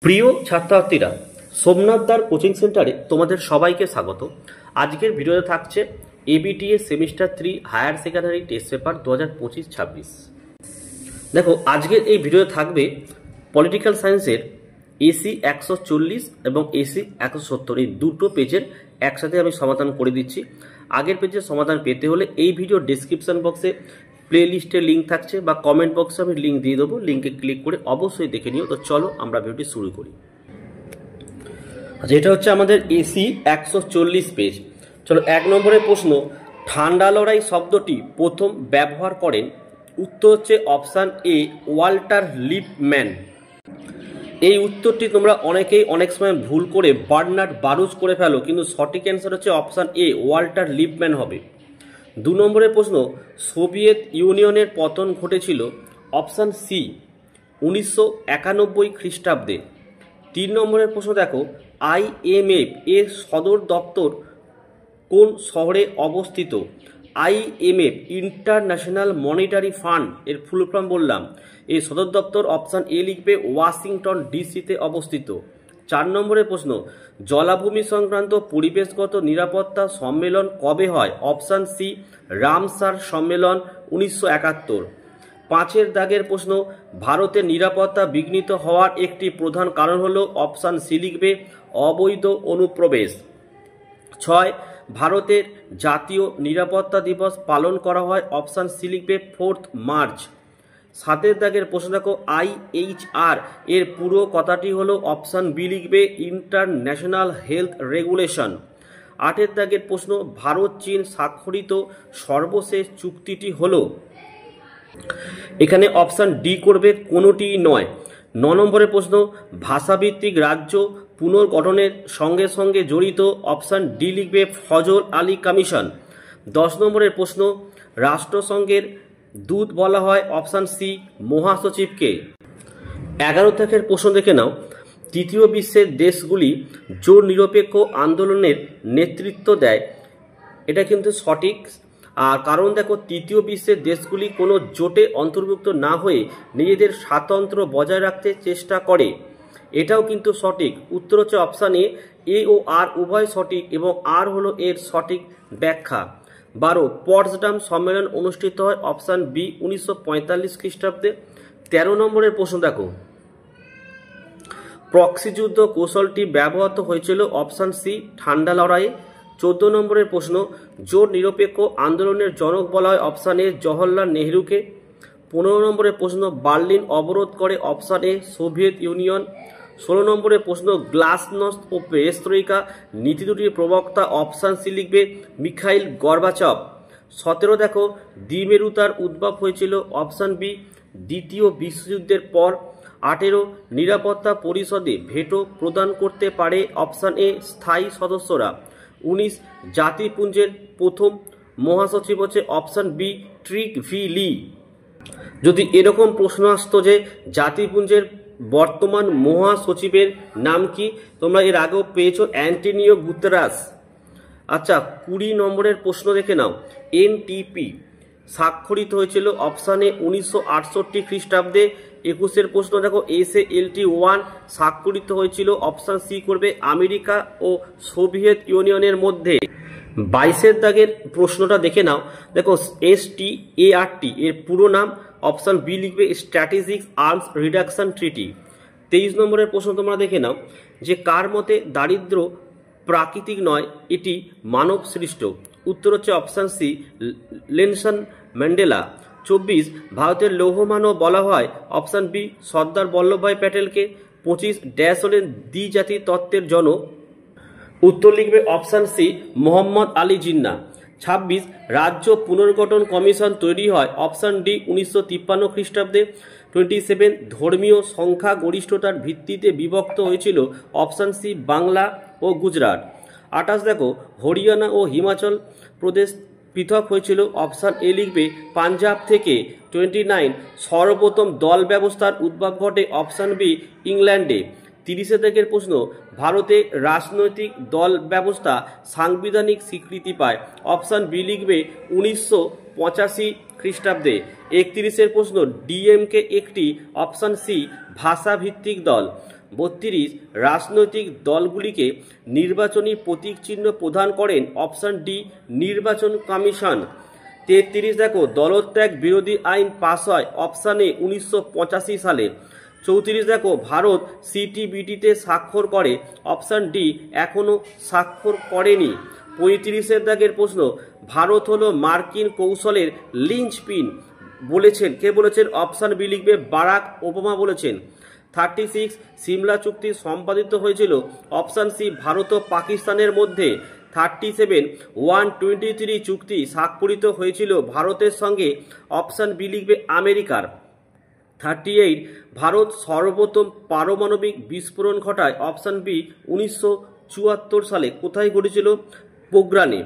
প্রিয় ছাত্রছাত্রীরা, সোমনাথ দার কোচিং সেন্টারে তোমাদের সবাইকে স্বাগত। আজকের ভিডিওতে থাকছে ABTA semester 3 higher secondary test paper 2025-26। দেখো, আজকের এই ভিডিওতে থাকবে পলিটিক্যাল সায়েন্সের এসি 140 এবং এসি 170 এই দুটো পেজের একসাথে আমি সমাধান করে দিচ্ছি। আগের পেজের সমাধান পেতে হলে এই ভিডিও ডেসক্রিপশন বক্সে প্লে লিস্টের লিঙ্ক থাকছে বা কমেন্ট বক্সে আমি লিঙ্ক দিয়ে দেবো, লিঙ্কে ক্লিক করে অবশ্যই দেখে নিও। তো চলো আমরা ভিডিওটি শুরু করি। যেটা হচ্ছে আমাদের এসি 140 পেজ। চলো, 1 নম্বরের প্রশ্ন, ঠান্ডা লড়াই শব্দটি প্রথম ব্যবহার করেন? উত্তর হচ্ছে অপশান এ, ওয়াল্টার লিপম্যান। এই উত্তরটি তোমরা অনেকেই অনেক সময় ভুল করে বার্নার্ড বারুচ করে ফেলো, কিন্তু সঠিক অ্যান্সার হচ্ছে অপশান এ, ওয়াল্টার লিপম্যান হবে। 2 নম্বরের প্রশ্ন, সোভিয়েত ইউনিয়নের পতন ঘটেছিল? অপশান সি, 1991 খ্রিস্টাব্দে। 3 নম্বরের প্রশ্ন দেখো, আইএমএফ এর সদর দপ্তর কোন শহরে অবস্থিত? আইএমএফ ইন্টারন্যাশনাল মনিটারি ফান্ড এর ফুল ফর্ম বললাম। এই সদর দপ্তর অপশান এ লিখবে, ওয়াশিংটন ডিসিতে অবস্থিত। 4 নম্বরের প্রশ্ন, জলাভূমি সংক্রান্ত পরিবেশগত নিরাপত্তা সম্মেলন কবে হয়? অপশান সি, রামসার সম্মেলন 1971। 5 দাগের প্রশ্ন, ভারতের নিরাপত্তা বিঘ্নিত হওয়ার একটি প্রধান কারণ হলো? অপশান সি লিখবে, অবৈধ অনুপ্রবেশ। 6, ভারতের জাতীয় নিরাপত্তা দিবস পালন করা হয়? অপশান সি লিখবে, 4 মার্চ। 7 দাগের প্রশ্ন দেখো, আইএইচআর এর পুরো কথাটি হলো? অপশান বি লিখবে, ইন্টারন্যাশনাল হেলথ রেগুলেশন। 8 দাগের প্রশ্ন, ভারত চীন স্বাক্ষরিত সর্বশেষ চুক্তিটি হলো? এখানে অপশান ডি করবে, কোনোটিই নয়। 9 নম্বরের প্রশ্ন, ভাষাভিত্তিক রাজ্য পুনর্গঠনের সঙ্গে সঙ্গে জড়িত? অপশান ডি লিখবে, ফজল আলী কমিশন। 10 নম্বরের প্রশ্ন, রাষ্ট্রসংঘের দূত বলা হয়? Option C, মহাসচিবকে। 11 দাগের প্রশ্ন দেখে নাও, তৃতীয় বিশ্বের দেশগুলি জোট নিরপেক্ষ আন্দোলনের নেতৃত্ব দেয়। এটা কিন্তু সঠিক। আর কারণ দেখো, তৃতীয় বিশ্বের দেশগুলি কোনো জোটে অন্তর্ভুক্ত না হয়ে নিজেদের স্বাতন্ত্র্য বজায় রাখতে চেষ্টা করে। এটাও কিন্তু সঠিক। উত্তর হচ্ছে অপশান এ ও আর উভয় সঠিক এবং আর হলো এর সঠিক ব্যাখ্যা। 12, পটসডাম সম্মেলন অনুষ্ঠিত হয়? অপশান বি, 1945 খ্রিস্টাব্দে। 13 নম্বরের প্রশ্ন দেখো, প্রক্সি যুদ্ধ কৌশলটি ব্যবহৃত হয়েছিল? অপশান সি, ঠান্ডা লড়াইয়ে। 14 নম্বরের প্রশ্ন, জোট নিরপেক্ষ আন্দোলনের জনক বলা হয়? Option A, Jawaharlal নেহরুকে। 15 নম্বরের প্রশ্ন, বার্লিন অবরোধ করে? Option A, Soviet union. 16 নম্বরের প্রশ্ন, গ্লাসনস্ট ও পেরেস্ত্রোইকা নীতি দুটির প্রবক্তা? অপশান সি লিখবে, মিখাইল গর্বাচভ। 17 দেখো, দ্বিমেরুতার উদ্ভব হয়েছিল? অপশান বি, দ্বিতীয় বিশ্বযুদ্ধের পর। 18, নিরাপত্তা পরিষদে ভেটো প্রদান করতে পারে? অপশান এ, স্থায়ী সদস্যরা। 19, জাতিপুঞ্জের প্রথম মহাসচিব হচ্ছে? অপশান বি, ট্রিক ভি লি। যদি এরকম প্রশ্ন আসতো যে জাতিপুঞ্জের বর্তমান মহাসচিবের নাম কি, তোমরা এর আগেও পেয়েছো, অ্যান্টোনিও গুতেরাস। আচ্ছা, 20 নম্বরের প্রশ্ন দেখে নাও, এনটিপি স্বাক্ষরিত হয়েছিল? অপশান এ, 1968 খ্রিস্টাব্দে। 21 প্রশ্ন দেখো, SALT-1 স্বাক্ষরিত হয়েছিল? অপশান সি করবে, আমেরিকা ও সোভিয়েত ইউনিয়নের মধ্যে। 22 দাগের প্রশ্নটা দেখে নাও। দেখো, START এর পুরো নাম? অপশান বি লিখবে, স্ট্র্যাটেজিক আর্মস রিডাকশন ট্রিটি। 23 নম্বরের প্রশ্ন তোমরা দেখে নাও, যে কার মতে দারিদ্র্য প্রাকৃতিক নয়, এটি মানব সৃষ্ট? উত্তর হচ্ছে অপশান সি, নেলসন ম্যান্ডেলা। 24, ভারতের লৌহমানব বলা হয়? Option B, Sardar Vallabhbhai প্যাটেলকে। 25, dash হলেন দ্বিজাতি তত্ত্বের জনক? উত্তর লিখবে অপশান সি, মোহাম্মদ আলী জিন্না। 26, রাজ্য পুনর্গঠন কমিশন তৈরি হয়? অপশান ডি, 1953 খ্রিস্টাব্দে। 27, ধর্মীয় সংখ্যা গরিষ্ঠতার ভিত্তিতে বিভক্ত হয়েছিল? অপশান সি, বাংলা ও গুজরাট। 28 দেখো, হরিয়ানা ও হিমাচল প্রদেশ পৃথক হয়েছিল? অপশান এ লিখবে, পাঞ্জাব থেকে। 29, সর্বপ্রথম দল ব্যবস্থার উদ্ভব ঘটে? অপশান বি, ইংল্যান্ডে। 30 দাগের প্রশ্ন, ভারতে রাজনৈতিক দল ব্যবস্থা সাংবিধানিক স্বীকৃতি পায়? অপশান বি লিখবে, 1985 খ্রিস্টাব্দে। 31 প্রশ্ন, ডিএমকে একটি? অপশান সি, ভাষাভিত্তিক দল। 32 রাজনৈতিক দলগুলিকে নির্বাচনী প্রতীক চিহ্ন প্রদান করেন অপশন ডি নির্বাচন কমিশন। 33 দেখো দলত্যাগ বিরোধী আইন পাস হয় অপশন এ 1985 সালে। 34 দেখো ভারত সিটিবিটিতে স্বাক্ষর করে অপশন ডি এখনো স্বাক্ষর করেনি। 35 দাগের প্রশ্ন ভারত হলো মার্কিন কৌশলের লিঞ্চপিন বলেছেন কে বলেছেন? অপশন বি লিখবে বারাক ওবামা বলেছেন। 36 সিমলা চুক্তি সম্পাদিত হয়েছিল অপশন সি ভারত ও পাকিস্তানের মধ্যে। 37 123 চুক্তি স্বাক্ষরিত হয়েছিল ভারতের সঙ্গে অপশন বি লিখবে আমেরিকার। 38 ভারত সর্বপ্রথম পারমাণবিক বিস্ফোরণ ঘটায় অপশন বি 1974 সালে। কোথায় ঘটেছিল? পোখরানে।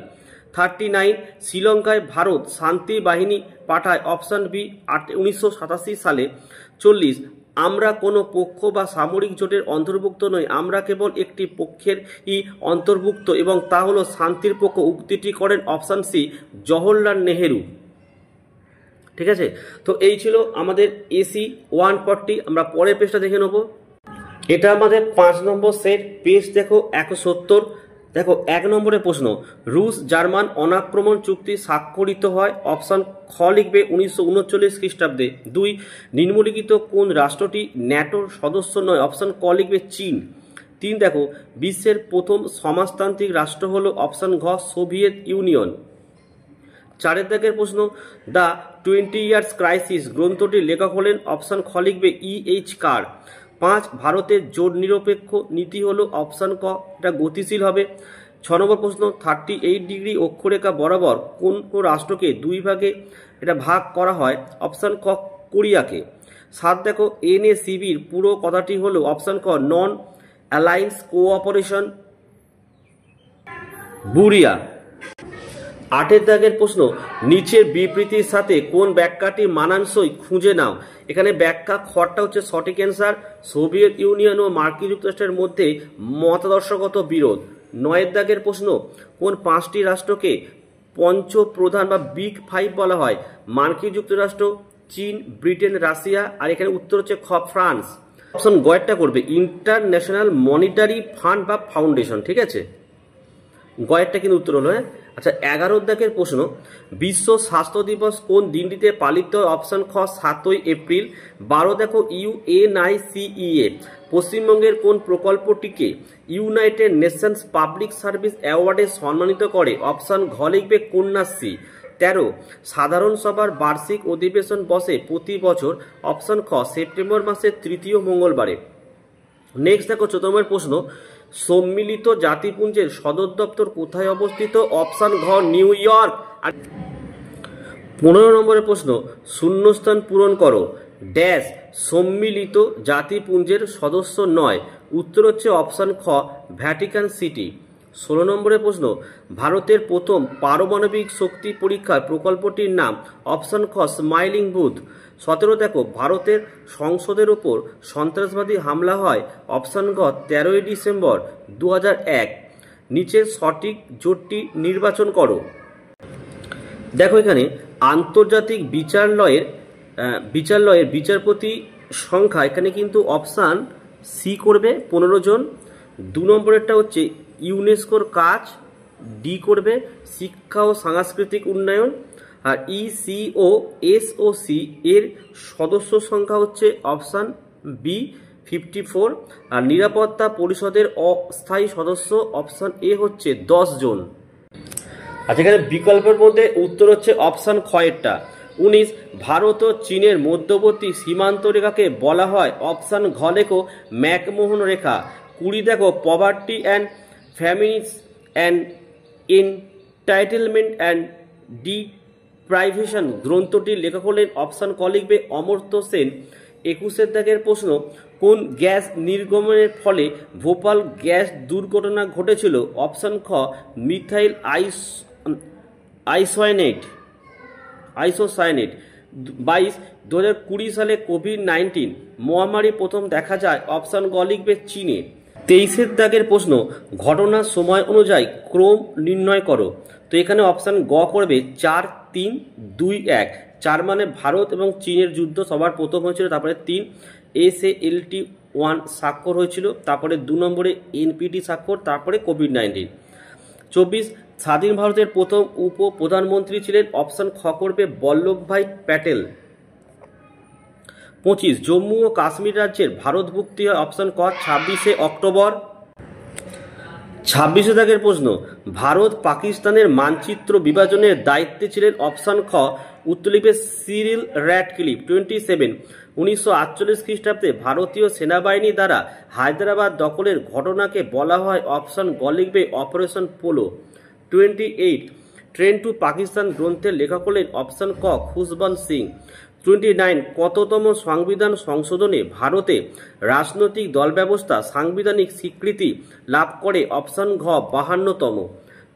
39 শ্রীলঙ্কায় ভারত শান্তি বাহিনী পাঠায় অপশন বি 1987 সালে। 40 আমরা কোনো পক্ষ বা সামরিক জোটের অন্তর্ভুক্ত নই, আমরা কেবল একটি পক্ষেরই অন্তর্ভুক্ত এবং তা হলো শান্তির পক্ষ। উক্তিটি করেন অপশন সি জওহরলাল নেহেরু। ঠিক আছে, তো এই ছিল আমাদের এসি 140। আমরা পরের পেজটা দেখে নেব। এটা আমাদের 5 নম্বর সেট, পেজ দেখো 170। দেখো 1 নম্বরের প্রশ্ন রুশ জার্মান অনাক্রমণ চুক্তি স্বাক্ষরিত হয় অপশন খ লিখবে 1939 খ্রিস্টাব্দে। 2 নিম্নলিখিত কোন রাষ্ট্রটি ন্যাটোর সদস্য নয়? অপশন ক লিখবে চীন। 3 দেখো বিশ্বের প্রথম সমাজতান্ত্রিক রাষ্ট্র হলো অপশন ঘ সোভিয়েত ইউনিয়ন। 4 দাগের প্রশ্ন দ্য 20 ইয়ার্স ক্রাইসিস গ্রন্থটির লেখক হলেন অপশন খ লিখবে EH কার। 5 ভারতের জোট নিরপেক্ষ নীতি হলো অপশন ক, এটা গতিশীল হবে। 6 নম্বর প্রশ্ন 38 ডিগ্রি অক্ষরেখা বরাবর কোন কোন রাষ্ট্রকে 2 ভাগে এটা ভাগ করা হয়? অপশন ক কোরিয়াকে। 7 দেখো NACBর পুরো কথাটি হলো অপশন ক নন অ্যালায়েন্স কোঅপারেশন বুরিয়া। 8 দাগের প্রশ্ন নিচের বিবৃতির সাথে কোন ব্যাখ্যাটি মানানসই খুঁজে নাও। এখানে ব্যাখ্যা খরটা হচ্ছে সঠিক অ্যান্সার। সোভিয়েত ইউনিয়ন ও মার্কিন যুক্তরাষ্ট্রের মধ্যে মতাদর্শগত বিরোধ। 9 দাগের প্রশ্ন কোন 5টি রাষ্ট্রকে পঞ্চ প্রধান বা বিগ 5 বলা হয়? মার্কিন যুক্তরাষ্ট্র, চীন, ব্রিটেন, রাশিয়া। আর এখানে উত্তর হচ্ছে খ ফ্রান্স। অপশন গয়েরটা করবে ইন্টারন্যাশনাল মনিটারি ফান্ড বা ফাউন্ডেশন। ঠিক আছে, গয়েরটা কিন্তু উত্তর হলো। হ্যাঁ, আচ্ছা 11 দাগের প্রশ্ন বিশ্ব স্বাস্থ্য দিবস কোন দিনটিতে পালিত হয়? অপশন খ 7 এপ্রিল। 12 দেখো UNICEA পশ্চিমবঙ্গের কোন প্রকল্পটিকে ইউনাইটেড নেশনস পাবলিক সার্ভিস অ্যাওয়ার্ডে সম্মানিত করে? অপশন ঘ লিখবে কন্যাশ্রী। 13 সাধারণ সভার বার্ষিক অধিবেশন বসে প্রতি বছর। অপশন খ সেপ্টেম্বর মাসের 3য় মঙ্গলবারে। নেক্সট দেখো 14 নম্বর প্রশ্ন সম্মিলিত জাতিপুঞ্জের সদর দপ্তর কোথায় অবস্থিত? অপশন ঘ নিউ ইয়র্ক। আর 15 নম্বরের প্রশ্ন শূন্যস্থান পূরণ করো ড্যাশ সম্মিলিত জাতিপুঞ্জের সদস্য নয়। উত্তর হচ্ছে অপশন খ ভ্যাটিকান সিটি। 16 নম্বরের প্রশ্ন ভারতের প্রথম পারমাণবিক শক্তি পরীক্ষার প্রকল্পটির নাম? অপশন খ স্মাইলিং বুথ। 17 দেখো ভারতের সংসদের উপর সন্ত্রাসবাদী হামলা হয়। অপশন গ 13 ডিসেম্বর 2001। নিচের সঠিক জোটটি নির্বাচন করো। দেখো এখানে আন্তর্জাতিক বিচারালয়ের বিচারপতি সংখ্যা এখানে কিন্তু অপশান সি করবে 15 জন। 2 নম্বরেরটা হচ্ছে ইউনেস্কোর কাজ, ডি করবে শিক্ষা ও সাংস্কৃতিক উন্নয়ন। আর ECOSOC এর সদস্য সংখ্যা হচ্ছে অপশান বি 54। আর নিরাপত্তা পরিষদের অস্থায়ী সদস্য অপশান এ হচ্ছে 10 জন। আচ্ছা এখানে বিকল্পের মধ্যে উত্তর হচ্ছে অপশান খ এরটা। 19 ভারত ও চীনের মধ্যবর্তী সীমান্ত রেখাকে বলা হয়? অপশান ঘ লেখো ম্যাকমোহন রেখা। 20 দেখো poverty and families and entitlement and deprivation গ্রন্থটির লেখক হলেন? অপশান ক লিখবে অমর্ত্য সেন। 21 দাগের প্রশ্ন কোন গ্যাস নির্গমনের ফলে ভোপাল গ্যাস দুর্ঘটনা ঘটেছিল? অপশান খ মিথাইল আইসোসায়ানেট। 22 2020 সালে কোভিড-19 মহামারী প্রথম দেখা যায়? অপশান গ লিখবে চীনে। 23 দাগের প্রশ্ন ঘটনার সময় অনুযায়ী ক্রম নির্ণয় করো। তো এখানে অপশান গ করবে 4 3 2 1। 4 মানে ভারত এবং চীনের যুদ্ধ সবার প্রথম হয়েছিল, তারপরে 3 SALT 1 স্বাক্ষর হয়েছিল, তারপরে 2 নম্বরে এনপিটি স্বাক্ষর, তারপরে কোভিড-19। 24 স্বাধীন ভারতের প্রথম উপপ্রধানমন্ত্রী ছিলেন, অপশন খ করবে বল্লভভাই প্যাটেল। 25 জম্মু ও কাশ্মীর রাজ্যের ভারতভুক্তি হয়, অপশন ক 26শে অক্টোবর। 26 দাগের প্রশ্ন, ভারত পাকিস্তানের মানচিত্র বিভাজনের দায়িত্বে ছিলেন, অপশন খ উত্তর লিখবে সিরিল র্যাডক্লিফ। 27 1948 খ্রিস্টাব্দে ভারতীয় সেনাবাহিনী দ্বারা হায়দ্রাবাদ দখলের ঘটনাকে বলা হয়, অপশন গ লিখবে operation polo. 28 train to Pakistan গ্রন্থের লেখক হলেন, অপশন ক খুশবন্ত সিং। 29 কততম সংবিধান সংশোধনে ভারতে রাজনৈতিক দল ব্যবস্থা সাংবিধানিক স্বীকৃতি লাভ করে, অপশন ঘ 52তম।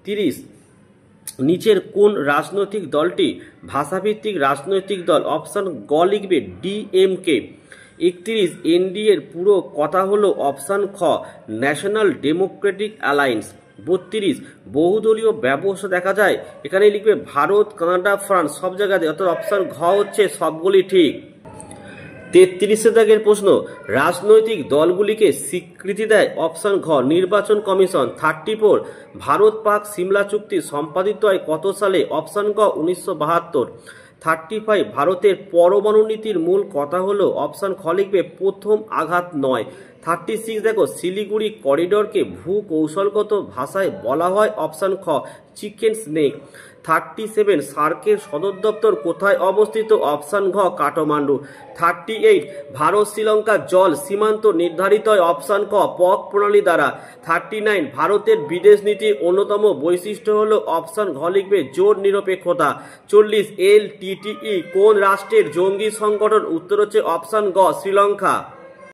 30 নিচের কোন রাজনৈতিক দলটি ভাষাভিত্তিক রাজনৈতিক দল, অপশন গ লিখবে ডিএমকে। 31 এনডিএর পুরো কথা হলো, অপশন খ ন্যাশনাল ডেমোক্রেটিক অ্যালায়েন্স। 32 বহুদলীয় ব্যবস্থা দেখা যায়, এখানে লিখবে ভারত, কানাডা, ফ্রান্স, সব জায়গাতে, অর্থাৎ অপশন ঘ হচ্ছে সবগুলি ঠিক। 33 দাগের প্রশ্ন, রাজনৈতিক দলগুলিকে স্বীকৃতি দেয়, অপশন ঘ নির্বাচন কমিশন। 34 ভারত পাক সিমলা চুক্তি সম্পাদিত হয় কত সালে, অপশন গ 1972। 35 ভারতের পরমাণু নীতির মূল কথা হলো, অপশন খ লিখবে প্রথম আঘাত নয়। 36 দেখো শিলিগুড়ি করিডোরকে ভূ কৌশলগত ভাষায় বলা হয়, অপশন খ চিকেন স্নেক। 37 সার্কের সদর দপ্তর কোথায় অবস্থিত, অপশন ঘ কাঠমান্ডু। 38 ভারত শ্রীলঙ্কার জল সীমান্ত নির্ধারিত হয়, অপশন ক পক প্রণালী দ্বারা। 39 ভারতের বিদেশ নীতির অন্যতম বৈশিষ্ট্য হলো, অপশন ঘ লিখবে জোট নিরপেক্ষতা। 40 LTTE কোন রাষ্ট্রের জঙ্গি সংগঠন, উত্তর হচ্ছে অপশন গ শ্রীলঙ্কা।